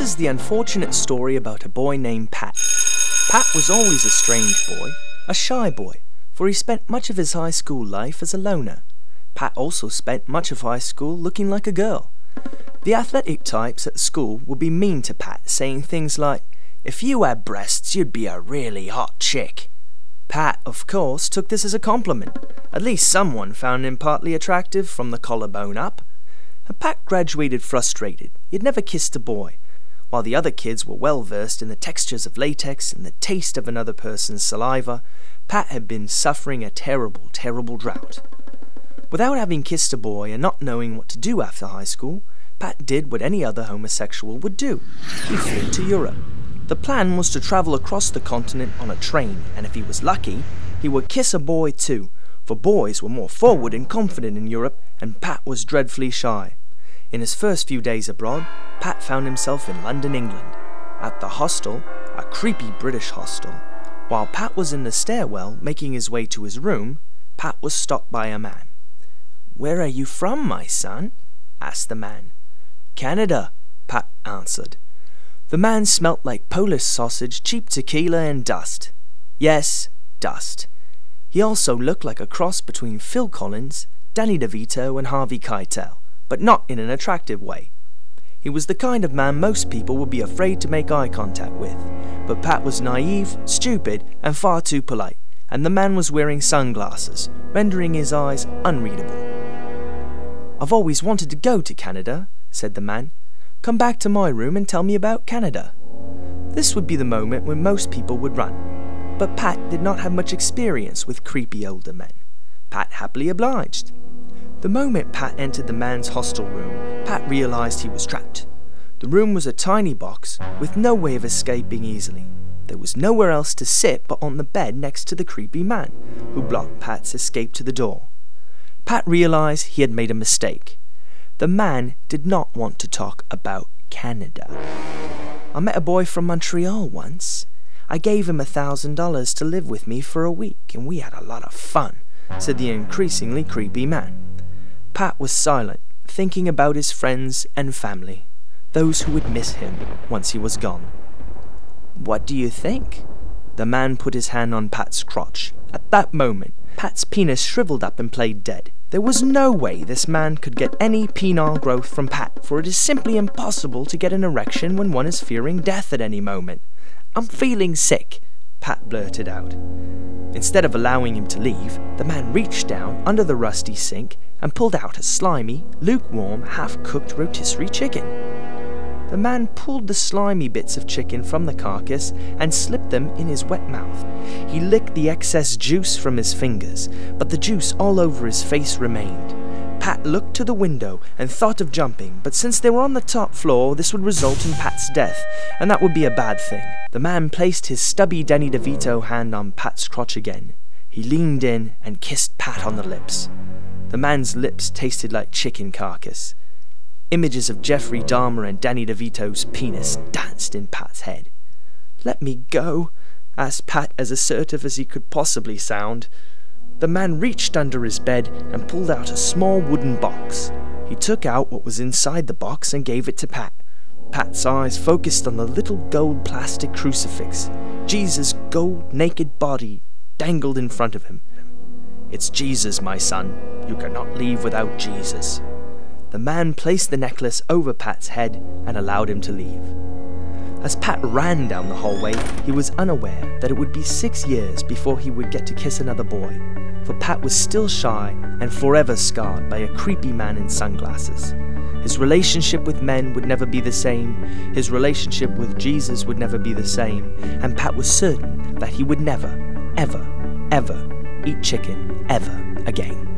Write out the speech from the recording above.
is the unfortunate story about a boy named Pat. Pat was always a strange boy, a shy boy, for he spent much of his high school life as a loner. Pat also spent much of high school looking like a girl. The athletic types at school would be mean to Pat, saying things like, "If you had breasts, you'd be a really hot chick." Pat, of course, took this as a compliment. At least someone found him partly attractive from the collarbone up. Pat graduated frustrated. He had never kissed a boy. While the other kids were well versed in the textures of latex and the taste of another person's saliva, Pat had been suffering a terrible, terrible drought. Without having kissed a boy and not knowing what to do after high school, Pat did what any other homosexual would do. He flew to Europe. The plan was to travel across the continent on a train, and if he was lucky, he would kiss a boy too, for boys were more forward and confident in Europe, and Pat was dreadfully shy. In his first few days abroad, Pat found himself in London, England. At the hostel, a creepy British hostel. While Pat was in the stairwell making his way to his room, Pat was stopped by a man. "Where are you from, my son?" asked the man. "Canada," Pat answered. The man smelt like Polish sausage, cheap tequila and dust. Yes, dust. He also looked like a cross between Phil Collins, Danny DeVito and Harvey Keitel, but not in an attractive way. He was the kind of man most people would be afraid to make eye contact with, but Pat was naive, stupid and far too polite, and the man was wearing sunglasses, rendering his eyes unreadable. "I've always wanted to go to Canada," said the man. "Come back to my room and tell me about Canada." This would be the moment when most people would run, but Pat did not have much experience with creepy older men. Pat happily obliged. The moment Pat entered the man's hostel room, Pat realized he was trapped. The room was a tiny box with no way of escaping easily. There was nowhere else to sit but on the bed next to the creepy man, who blocked Pat's escape to the door. Pat realized he had made a mistake. The man did not want to talk about Canada. "I met a boy from Montreal once. I gave him $1,000 to live with me for a week, and we had a lot of fun," said the increasingly creepy man. Pat was silent, thinking about his friends and family, those who would miss him once he was gone. "What do you think?" The man put his hand on Pat's crotch. At that moment, Pat's penis shriveled up and played dead. There was no way this man could get any penile growth from Pat, for it is simply impossible to get an erection when one is fearing death at any moment. "I'm feeling sick," Pat blurted out. Instead of allowing him to leave, the man reached down under the rusty sink and pulled out a slimy, lukewarm, half-cooked rotisserie chicken. The man pulled the slimy bits of chicken from the carcass and slipped them in his wet mouth. He licked the excess juice from his fingers, but the juice all over his face remained. Pat looked to the window and thought of jumping, but since they were on the top floor, this would result in Pat's death, and that would be a bad thing. The man placed his stubby Danny DeVito hand on Pat's crotch again. He leaned in and kissed Pat on the lips. The man's lips tasted like chicken carcass. Images of Jeffrey Dahmer and Danny DeVito's penis danced in Pat's head. "Let me go," asked Pat as assertive as he could possibly sound. The man reached under his bed and pulled out a small wooden box. He took out what was inside the box and gave it to Pat. Pat's eyes focused on the little gold plastic crucifix. Jesus' gold naked body dangled in front of him. "It's Jesus, my son. You cannot leave without Jesus." The man placed the necklace over Pat's head and allowed him to leave. As Pat ran down the hallway, he was unaware that it would be 6 years before he would get to kiss another boy, for Pat was still shy and forever scarred by a creepy man in sunglasses. His relationship with men would never be the same, his relationship with Jesus would never be the same, and Pat was certain that he would never, ever, ever eat chicken ever again.